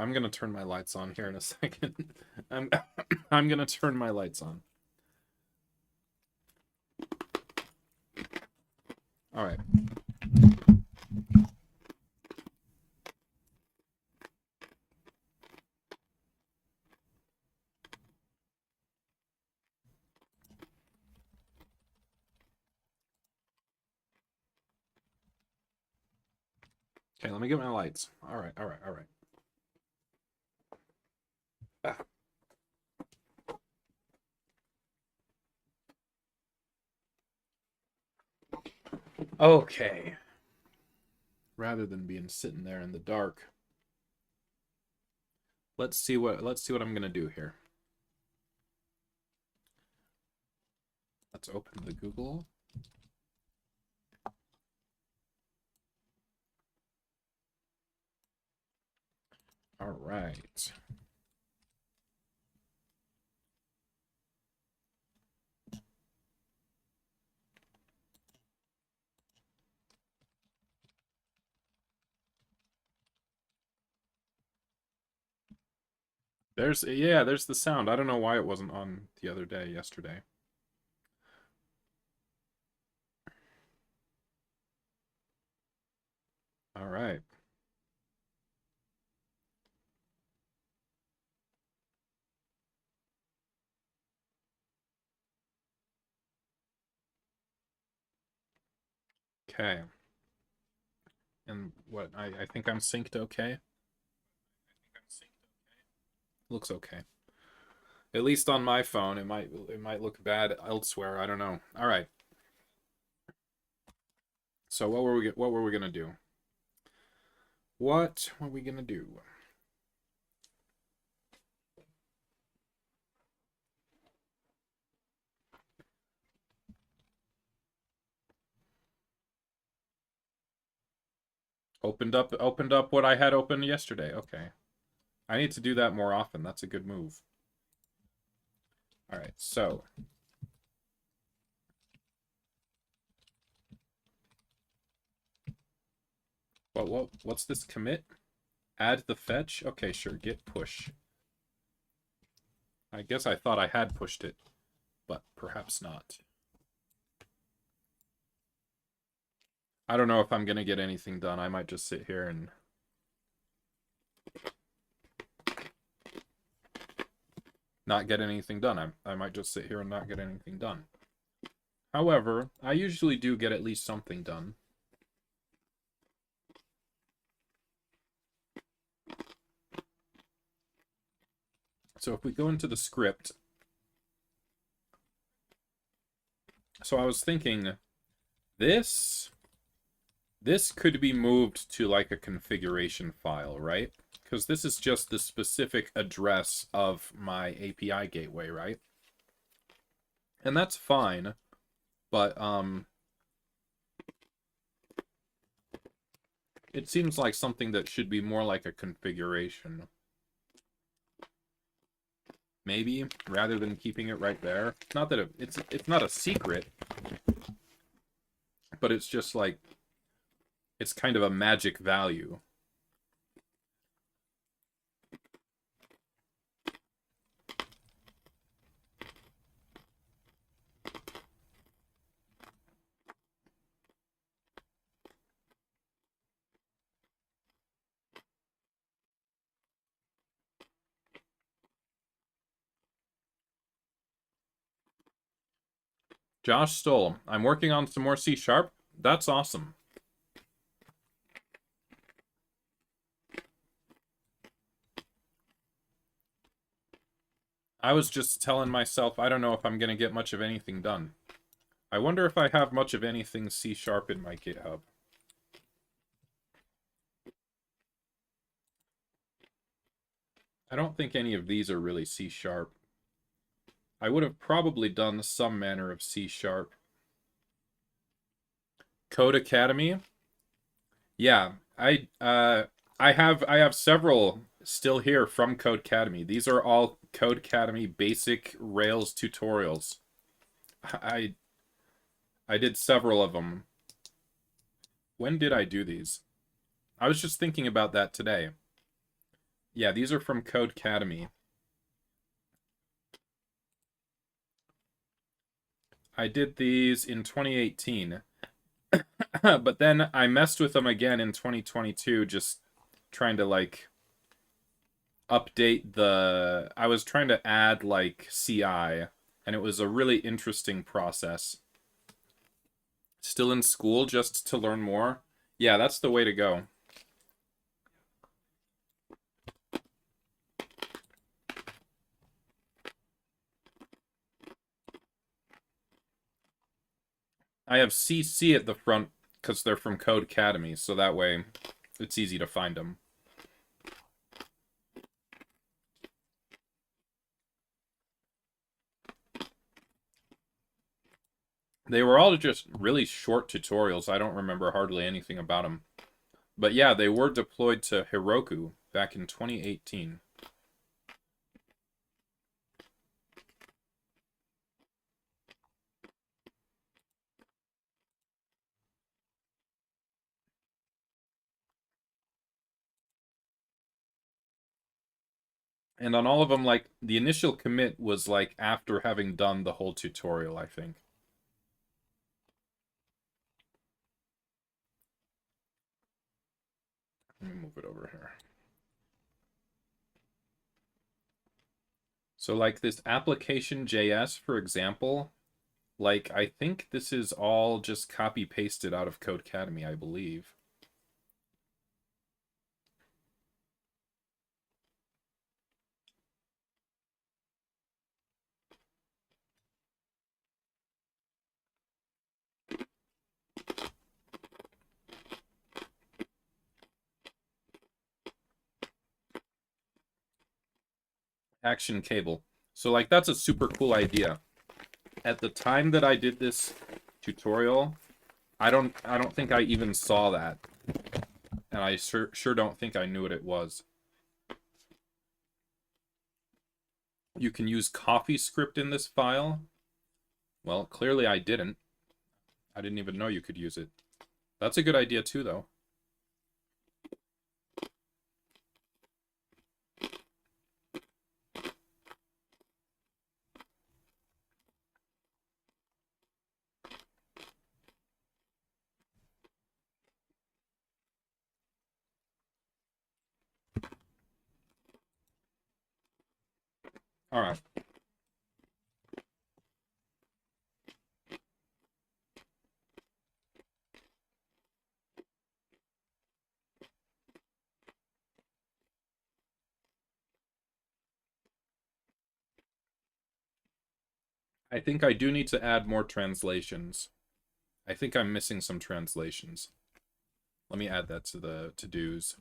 I'm gonna turn my lights on here in a second. I'm gonna turn my lights on. All right. Okay, let me get my lights. All right. Ah. Okay. Rather than being sitting there in the dark, let's see what I'm gonna do here. Let's open the Google. All right. There's the sound. I don't know why it wasn't on the other day, yesterday. All right. Okay. And what, I think I'm synced okay? Looks okay. At least on my phone. It might look bad elsewhere. I don't know. All right. So what were we gonna do? What were we gonna do? Opened up what I had open yesterday. Okay. I need to do that more often. That's a good move. All right. So what's this commit? Add the fetch? Okay, sure. Git push. I guess I thought I had pushed it, but perhaps not. I don't know if I'm going to get anything done. I might just sit here and not get anything done. I might just sit here and not get anything done. However, I usually do get at least something done. So if we go into the script, so I was thinking this could be moved to like a configuration file, right? Because this is just the specific address of my API gateway, right? And that's fine, but it seems like something that should be more like a configuration. Maybe, rather than keeping it right there. Not that it's not a secret, but it's just like, it's kind of a magic value. Josh Stoll, I'm working on some more C#. That's awesome. I was just telling myself I don't know if I'm going to get much of anything done. I wonder if I have much of anything C# in my GitHub. I don't think any of these are really C#. I would have probably done some manner of C#. Code Academy? Yeah, I have several still here from Code Academy. These are all Code Academy basic Rails tutorials. I did several of them. When did I do these? I was just thinking about that today. Yeah, these are from Codecademy. I did these in 2018. But then I messed with them again in 2022, just trying to, like, update the... I was trying to add, like, CI, and it was a really interesting process. Still in school just to learn more? Yeah, that's the way to go. I have CC at the front because they're from Codecademy, so that way it's easy to find them. They were all just really short tutorials. I don't remember hardly anything about them. But yeah, they were deployed to Heroku back in 2018. And on all of them, like, the initial commit was, like, after having done the whole tutorial, I think. Let me move it over here. So, like, this application.js, for example, like, I think this is all just copy-pasted out of Codecademy, I believe. Action cable. So, like, that's a super cool idea. At the time that I did this tutorial, I don't think I even saw that. And I sure don't think I knew what it was. You can use CoffeeScript in this file. Well, clearly I didn't. I didn't even know you could use it. That's a good idea too, though. All right. I think I do need to add more translations. I think I'm missing some translations. Let me add that to the to-dos.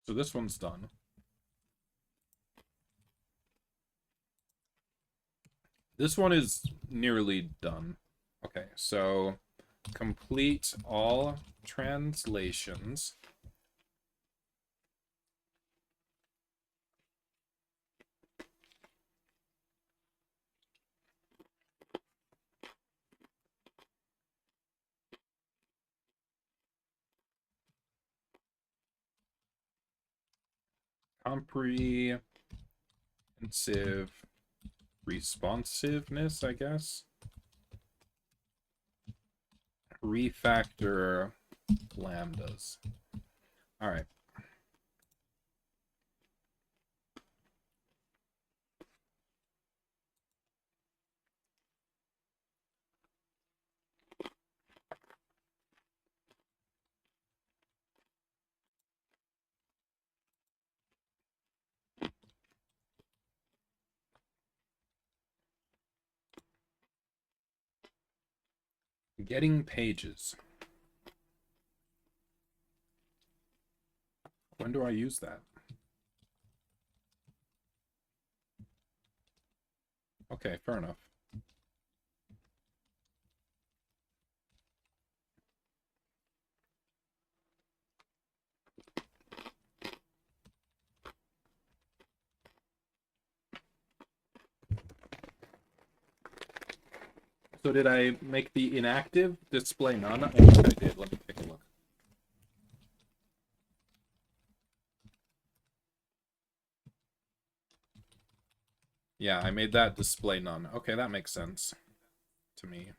So this one's done. This one is nearly done. Okay, so complete all translations. Comprehensive responsiveness, I guess. Refactor lambdas. All right. Getting pages. When do I use that? Okay, fair enough. So did I make the inactive display none? I think I did. Let me take a look. Yeah, I made that display none. Okay, that makes sense to me.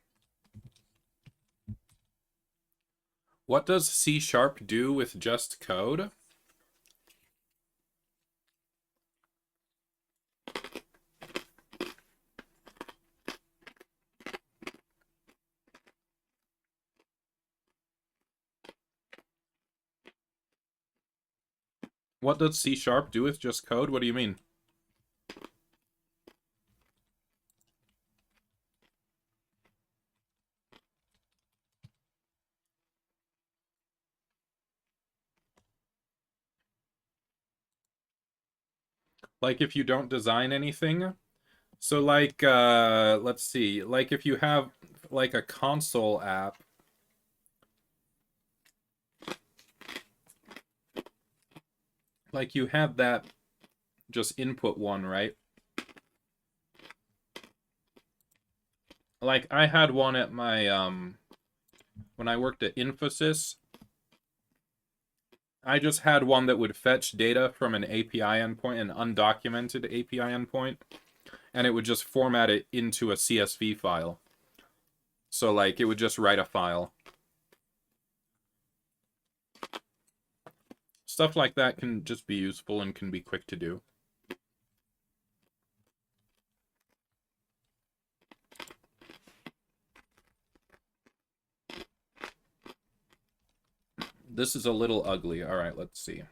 What does C# do with just code? What does C# do with just code? What do you mean? Like if you don't design anything? So like, let's see, like if you have like a console app, like you have that just input one, right? Like I had one at my, when I worked at Infosys, I just had one that would fetch data from an API endpoint, an undocumented API endpoint, and it would just format it into a CSV file. So like it would just write a file. Stuff like that can just be useful and can be quick to do. This is a little ugly. All right, let's see.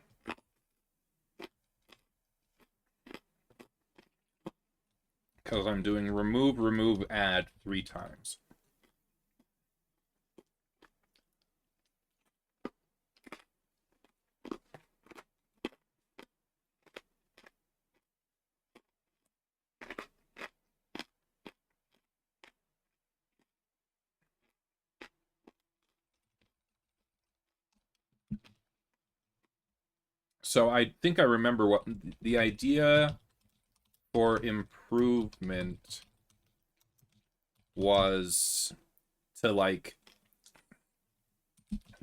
Because I'm doing remove, add 3 times. So I think I remember what the idea for improvement was to like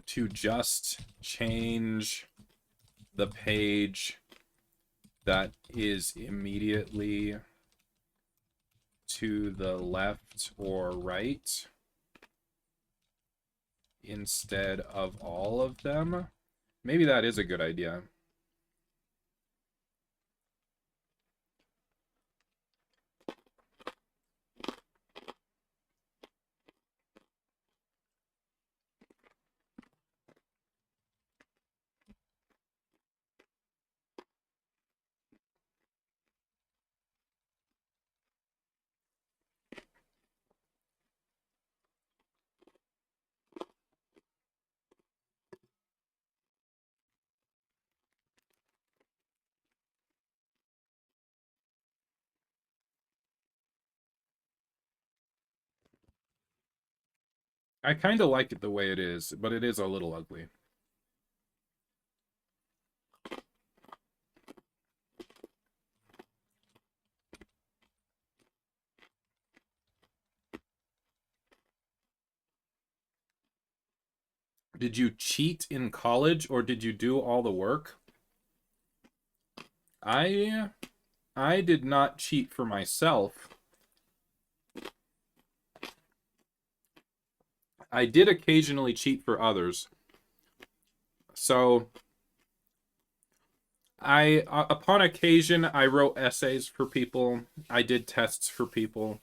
to just change the page that is immediately to the left or right instead of all of them. Maybe that is a good idea. I kind of like it the way it is, but it is a little ugly. Did you cheat in college or did you do all the work? I did not cheat for myself. I did occasionally cheat for others. So upon occasion, I wrote essays for people. I did tests for people.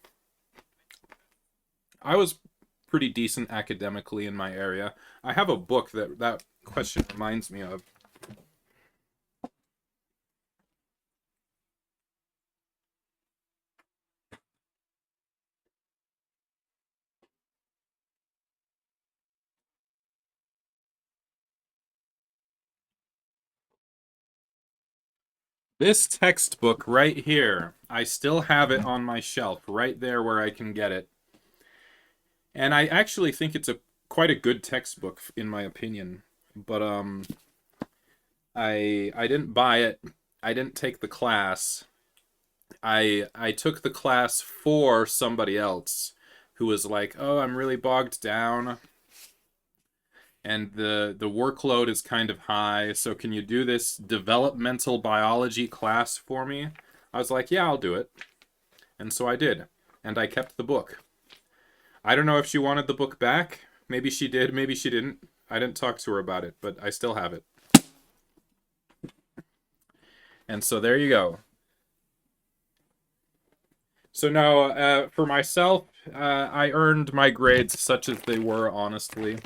I was pretty decent academically in my area. I have a book that question reminds me of. This textbook right here, I still have it on my shelf, right there where I can get it. And I actually think it's quite a good textbook, in my opinion. But I didn't buy it. I didn't take the class. I took the class for somebody else, who was like, "Oh, I'm really bogged down and the workload is kind of high, so can you do this developmental biology class for me?" I was like, "Yeah, I'll do it." And so I did. And I kept the book. I don't know if she wanted the book back. Maybe she did, maybe she didn't. I didn't talk to her about it, but I still have it. And so there you go. So no, for myself, I earned my grades such as they were, honestly.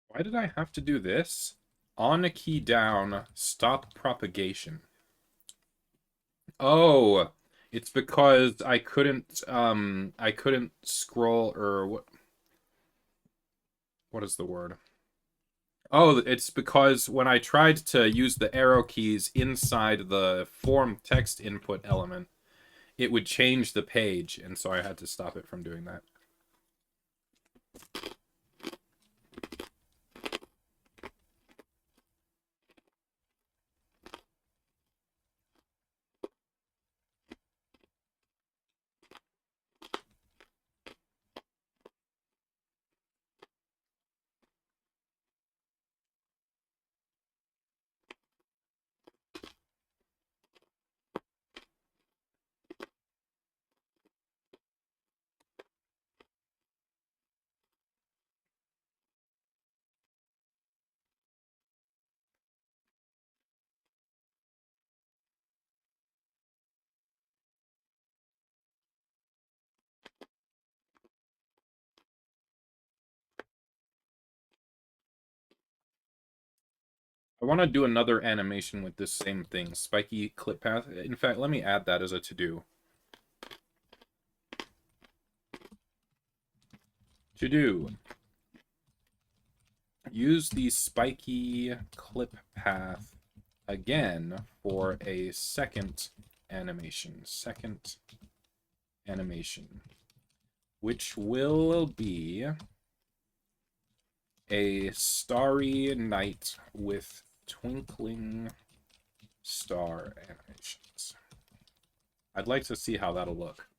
Why did I have to do this? On a key down, stop propagation. Oh, it's because I couldn't scroll, or what is the word? Oh, it's because when I tried to use the arrow keys inside the form text input element, it would change the page, and so I had to stop it from doing that. I want to do another animation with this same thing, spiky clip path. In fact, let me add that as a to-do. To-do. Use the spiky clip path again for a second animation. Second animation. Which will be a starry night with twinkling star animations. I'd like to see how that'll look.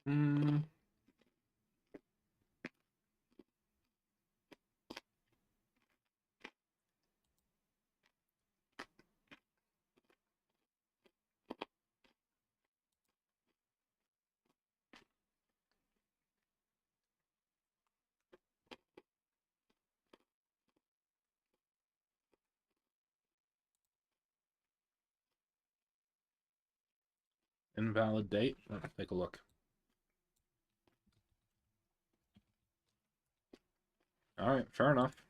Hmm. Invalid date. Let's take a look. All right, fair enough.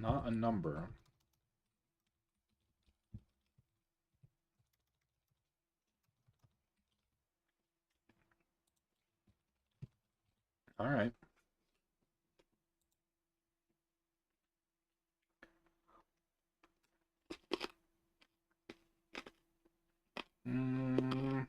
Not a number. All right. Mm,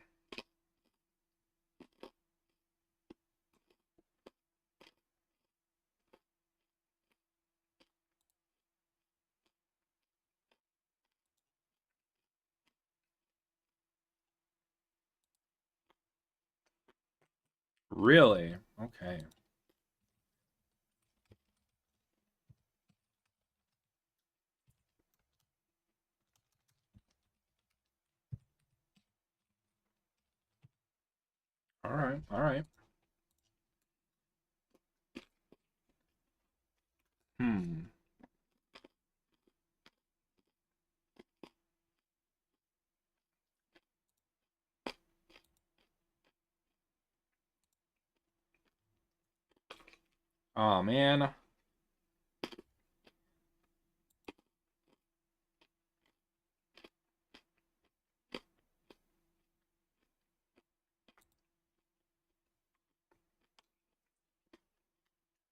really? Okay. All right. All right. Hmm. Oh, man.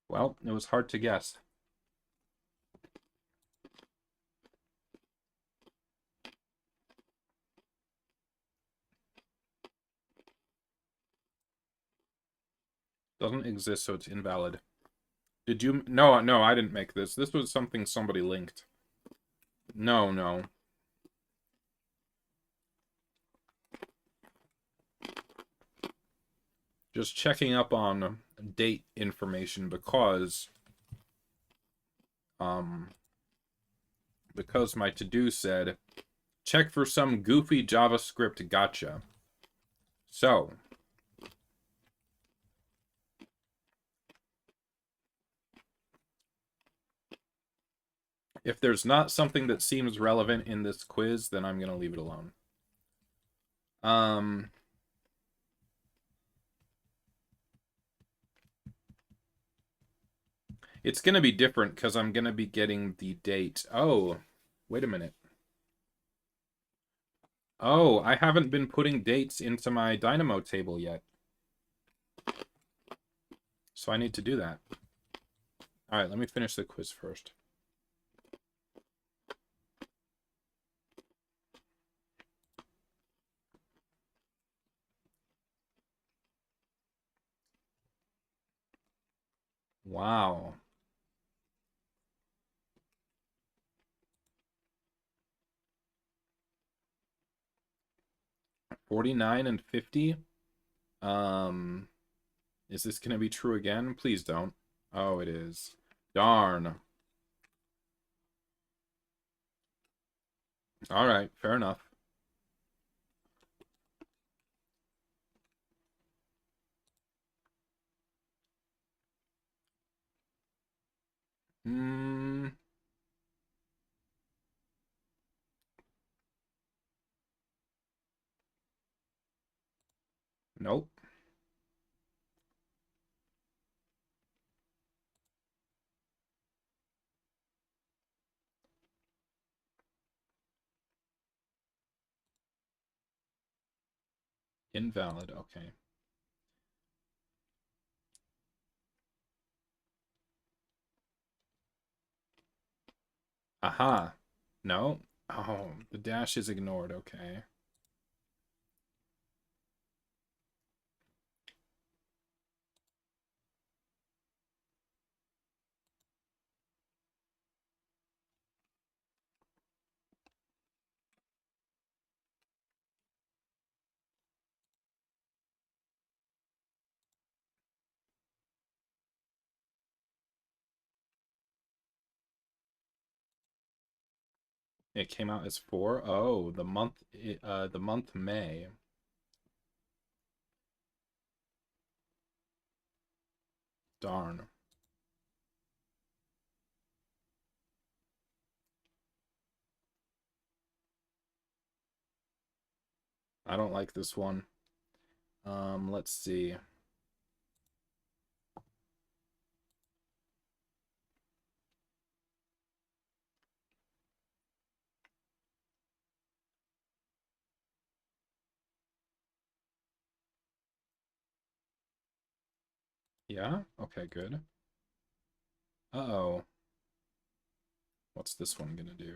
Well, it was hard to guess. Doesn't exist, so it's invalid. Did you? No, no, I didn't make this. This was something somebody linked. No, no. Just checking up on date information because my to-do said check for some goofy JavaScript gotcha. So, if there's not something that seems relevant in this quiz, then I'm going to leave it alone. It's going to be different because I'm going to be getting the date. Oh, wait a minute. Oh, I haven't been putting dates into my Dynamo table yet. So I need to do that. All right, let me finish the quiz first. Wow. 49 and 50. Is this going to be true again? Please don't. Oh, it is. Darn. All right, fair enough. Hmm. Nope. Invalid. Okay. Aha. No? Oh, the dash is ignored. Okay. It came out as 4. Oh, the month May. Darn. I don't like this one. Let's see. Yeah? Okay, good. Uh-oh. What's this one gonna do?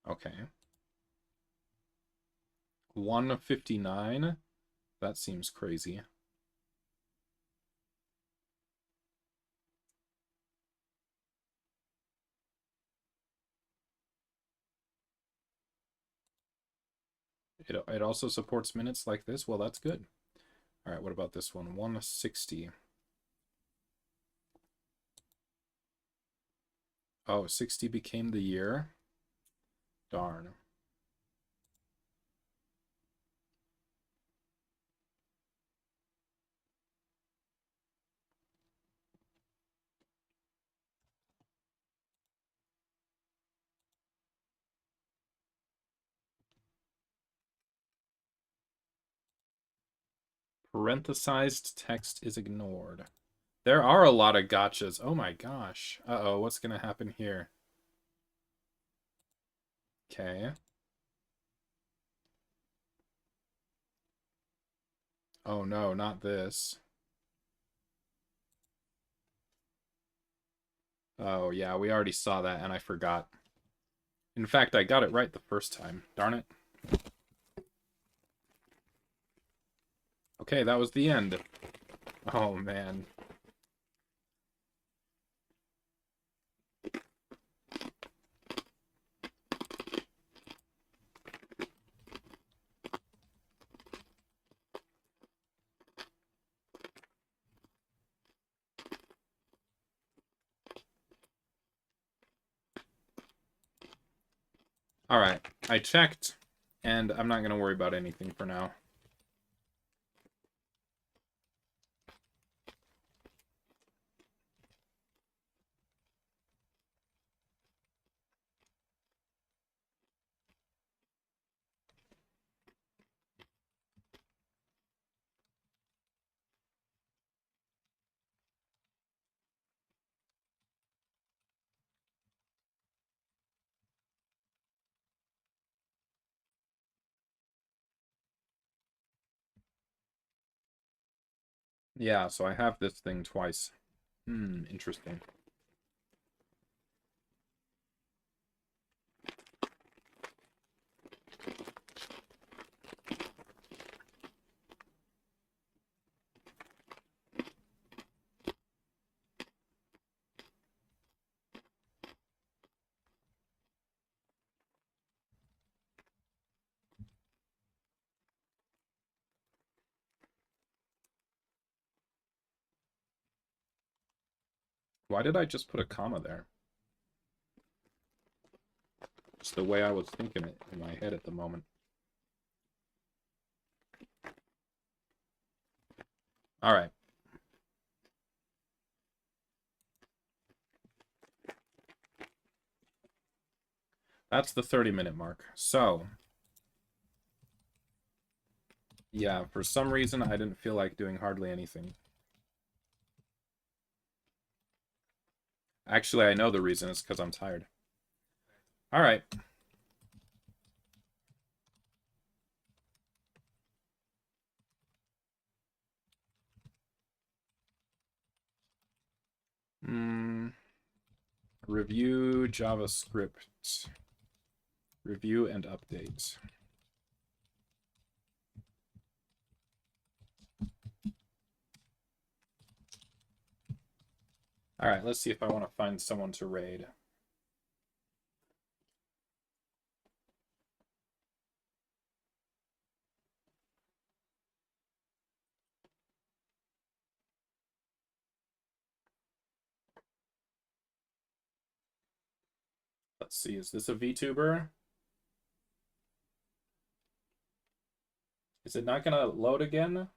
Okay. 159? That seems crazy. It also supports minutes like this? Well, that's good. All right, what about this one? 160. Oh, 60 became the year? Darn. Parenthesized text is ignored. There are a lot of gotchas. Oh my gosh. Uh-oh, what's gonna happen here? Okay. Oh no, not this. Oh yeah, we already saw that and I forgot. In fact, I got it right the first time. Darn it. Okay, that was the end. Oh man. Alright, I checked, and I'm not gonna worry about anything for now. Yeah, so I have this thing twice. Interesting. Why did I just put a comma there? It's the way I was thinking it in my head at the moment. Alright. That's the 30-minute mark. So, yeah, for some reason I didn't feel like doing hardly anything. Actually, I know the reason. It's because I'm tired. Alright. Review JavaScript. Review and update. All right, let's see if I want to find someone to raid. Let's see, is this a VTuber? Is it not gonna load again?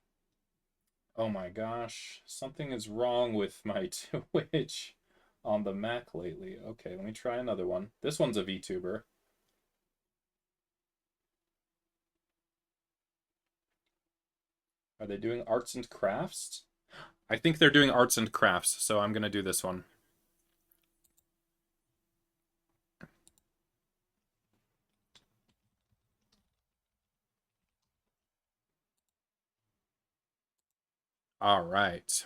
Oh my gosh, something is wrong with my Twitch on the Mac lately. Okay, let me try another one. This one's a VTuber. Are they doing arts and crafts? I think they're doing arts and crafts, so I'm gonna do this one. All right.